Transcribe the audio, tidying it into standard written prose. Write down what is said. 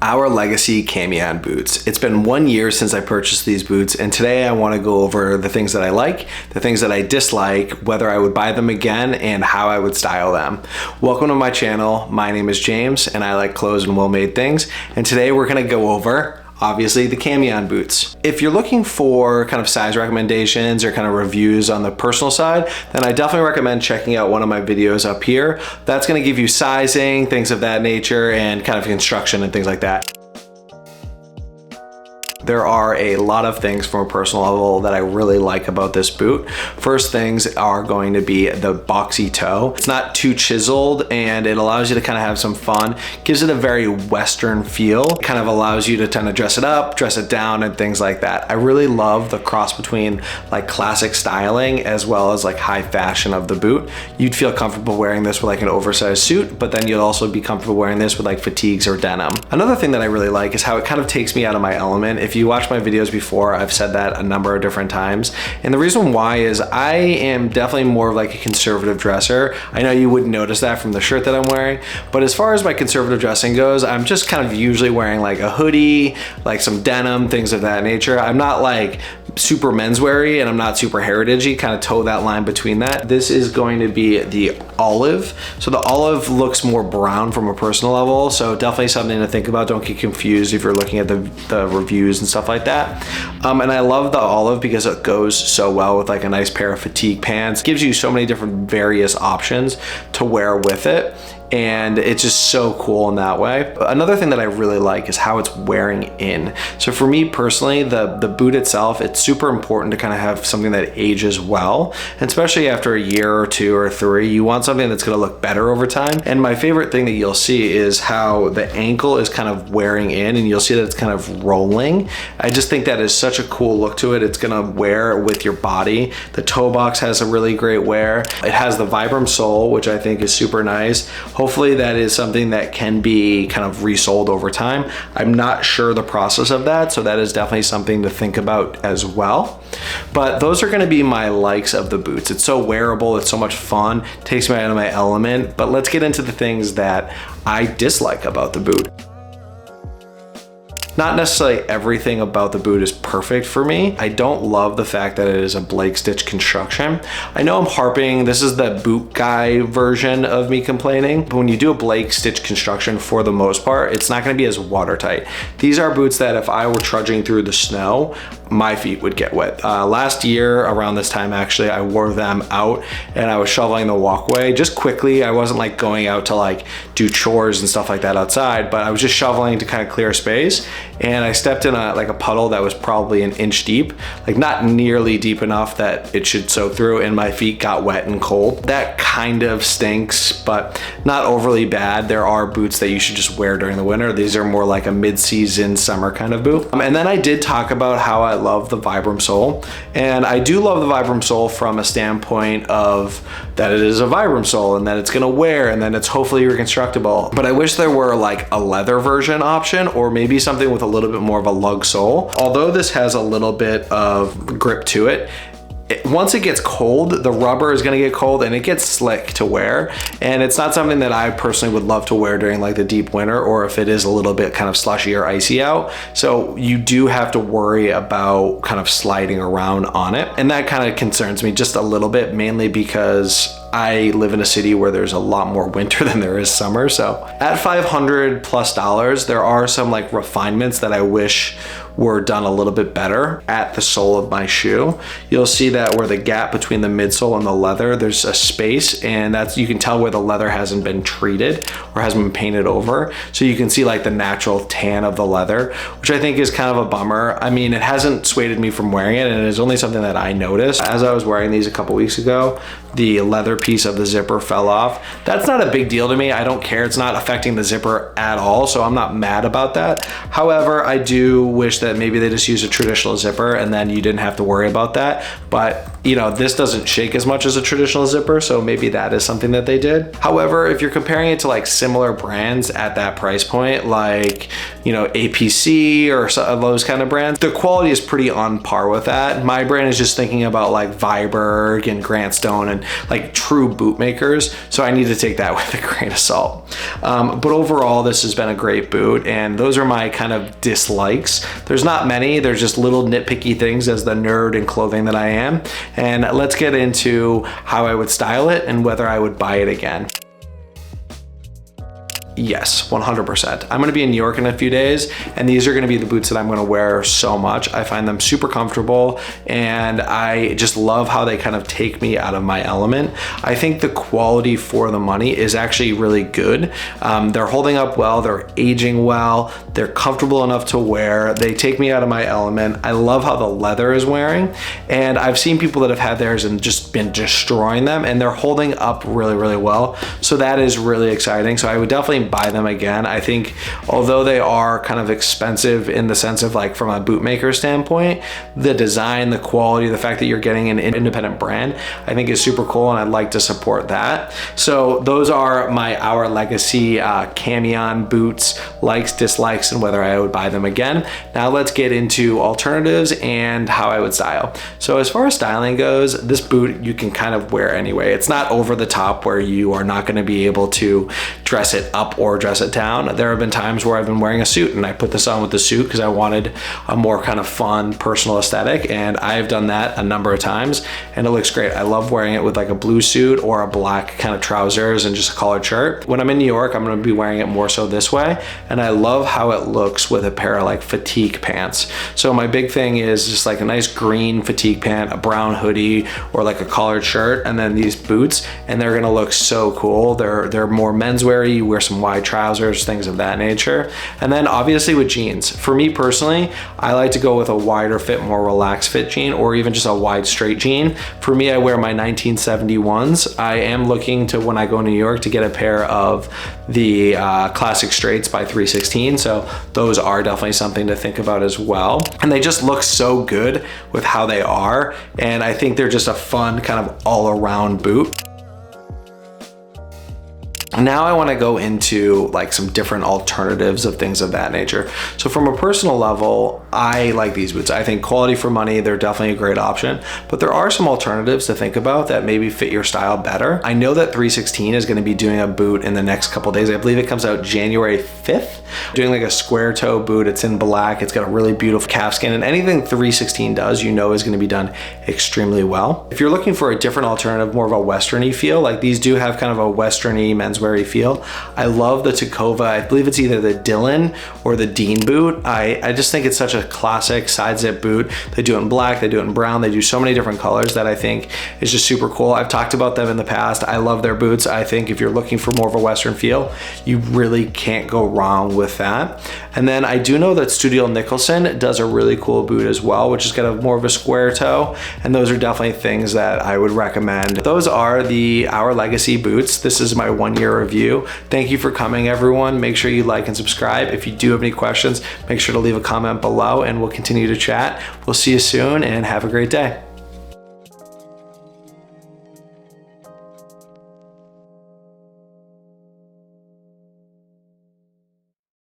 our legacy Camion boots. It's been 1 year since I purchased these boots, and today I want to go over the things that I like, the things that I dislike, whether I would buy them again, and how I would style them. Welcome to my channel. My name is James, and I like clothes and well-made things, and today we're going to go over obviously the Camion boots. If you're looking for kind of size recommendations or kind of reviews on the personal side, then I definitely recommend checking out one of my videos up here. That's gonna give you sizing, things of that nature, and kind of construction and things like that. There are a lot of things from a personal level that I really like about this boot. First things are going to be the boxy toe. It's not too chiseled and it allows you to kind of have some fun. Gives it a very Western feel. It kind of allows you to kind of dress it up, dress it down, and things like that. I really love the cross between like classic styling as well as like high fashion of the boot. You'd feel comfortable wearing this with like an oversized suit, but then you'll also be comfortable wearing this with like fatigues or denim. Another thing that I really like is how it kind of takes me out of my element. If you watch my videos before, I've said that a number of different times. And the reason why is I am definitely more of like a conservative dresser. I know you wouldn't notice that from the shirt that I'm wearing, but as far as my conservative dressing goes, I'm just kind of usually wearing like a hoodie, like some denim, things of that nature. I'm not like super mensweary and I'm not super heritagey, kind of toe that line between that. This is going to be the olive. So the olive looks more brown from a personal level, so definitely something to think about. Don't get confused if you're looking at the reviews and stuff like that. And I love the olive because it goes so well with like a nice pair of fatigue pants. It gives you so many different various options to wear with it, and it's just so cool in that way. Another thing that I really like is how it's wearing in. So for me personally, the boot itself, it's super important to kind of have something that ages well, and especially after a year or two or three, you want something that's gonna look better over time. And my favorite thing that you'll see is how the ankle is kind of wearing in, and you'll see that it's kind of rolling. I just think that is such a cool look to it. It's gonna wear with your body. The toe box has a really great wear. It has the Vibram sole, which I think is super nice. Hopefully that is something that can be kind of resold over time. I'm not sure the process of that, so that is definitely something to think about as well. But those are gonna be my likes of the boots. It's so wearable, it's so much fun, takes me out of my element. But let's get into the things that I dislike about the boot. Not necessarily everything about the boot is perfect for me. I don't love the fact that it is a Blake stitch construction. I know I'm harping, this is the boot guy version of me complaining, but when you do a Blake stitch construction, for the most part, it's not gonna be as watertight. These are boots that if I were trudging through the snow, my feet would get wet. Last year, around this time actually, I wore them out and I was shoveling the walkway just quickly. I wasn't like going out to like do chores and stuff like that outside, but I was just shoveling to kind of clear space. And I stepped in a puddle that was probably an inch deep, like not nearly deep enough that it should soak through, and my feet got wet and cold. That kind of stinks, but not overly bad. There are boots that you should just wear during the winter. These are more like a mid-season summer kind of boot. And then I did talk about how I love the Vibram sole, and I do love the Vibram sole from a standpoint of that it is a Vibram sole and that it's gonna wear and then it's hopefully reconstructable. But I wish there were like a leather version option, or maybe something with a little bit more of a lug sole. Although this has a little bit of grip to it, once it gets cold, the rubber is gonna get cold and it gets slick to wear. And it's not something that I personally would love to wear during like the deep winter, or if it is a little bit kind of slushy or icy out. So you do have to worry about kind of sliding around on it. And that kind of concerns me just a little bit, mainly because I live in a city where there's a lot more winter than there is summer. So at $500+, there are some like refinements that I wish were done a little bit better at the sole of my shoe. You'll see that where the gap between the midsole and the leather, there's a space, and that's, you can tell where the leather hasn't been treated or hasn't been painted over. So you can see like the natural tan of the leather, which I think is kind of a bummer. I mean, it hasn't swayed me from wearing it, and it is only something that I noticed. As I was wearing these a couple weeks ago, the leather piece of the zipper fell off. That's not a big deal to me. I don't care. It's not affecting the zipper at all, so I'm not mad about that. However, I do wish that that maybe they just use a traditional zipper and then you didn't have to worry about that. But you know, this doesn't shake as much as a traditional zipper, so maybe that is something that they did. However, if you're comparing it to like similar brands at that price point, like, you know, APC or those kind of brands, the quality is pretty on par with that. My brand is just thinking about like Viberg and Grant Stone and like true boot makers, so I need to take that with a grain of salt. But overall, this has been a great boot, and those are my kind of dislikes. There's not many, there's just little nitpicky things as the nerd in clothing that I am. And let's get into how I would style it and whether I would buy it again. Yes, 100%. I'm gonna be in New York in a few days, and these are gonna be the boots that I'm gonna wear so much. I find them super comfortable, and I just love how they kind of take me out of my element. I think the quality for the money is actually really good. They're holding up well, they're aging well, they're comfortable enough to wear, they take me out of my element. I love how the leather is wearing, and I've seen people that have had theirs and just been destroying them, and they're holding up really, really well. So that is really exciting. So I would definitely buy them again. I think although they are kind of expensive in the sense of like from a bootmaker standpoint, the design, the quality, the fact that you're getting an independent brand, I think is super cool, and I'd like to support that. So those are my Our Legacy Camion boots, likes, dislikes, and whether I would buy them again. Now let's get into alternatives and how I would style. So as far as styling goes, this boot you can kind of wear anyway. It's not over the top where you are not going to be able to dress it up or dress it down. There have been times where I've been wearing a suit and I put this on with the suit because I wanted a more kind of fun personal aesthetic, and I've done that a number of times and it looks great. I love wearing it with like a blue suit or a black kind of trousers and just a collared shirt. When I'm in New York, I'm going to be wearing it more so this way, and I love how it looks with a pair of like fatigue pants. So my big thing is just like a nice green fatigue pant, a brown hoodie, or like a collared shirt, and then these boots, and they're going to look so cool. They're more menswear-y. You wear some wide trousers, things of that nature. And then obviously with jeans, for me personally, I like to go with a wider fit, more relaxed fit jean, or even just a wide straight jean. For me, I wear my 1971s. I am looking to, when I go to New York, to get a pair of the classic straights by 316. So those are definitely something to think about as well. And they just look so good with how they are. And I think they're just a fun kind of all around boot. Now I want to go into like some different alternatives of things of that nature. So from a personal level, I like these boots. I think quality for money, they're definitely a great option, but there are some alternatives to think about that maybe fit your style better. I know that 316 is going to be doing a boot in the next couple days. I believe it comes out January 5th, doing like a square toe boot. It's in black. It's got a really beautiful calfskin, and anything 316 does, you know, is going to be done extremely well. If you're looking for a different alternative, more of a Western-y feel, like these do have kind of a Western-y menswear feel. I love the Tacova. I believe it's either the Dylan or the Dean boot. I just think it's such a classic side zip boot. They do it in black, they do it in brown, they do so many different colors that I think is just super cool. I've talked about them in the past. I love their boots. I think if you're looking for more of a Western feel, you really can't go wrong with that. And then I do know that Studio Nicholson does a really cool boot as well, which has got a more of a square toe, and those are definitely things that I would recommend. Those are the Our Legacy boots. This is my 1 year review. Thank you for coming, everyone. Make sure you like and subscribe. If you do have any questions, make sure to leave a comment below and we'll continue to chat. We'll see you soon and have a great day.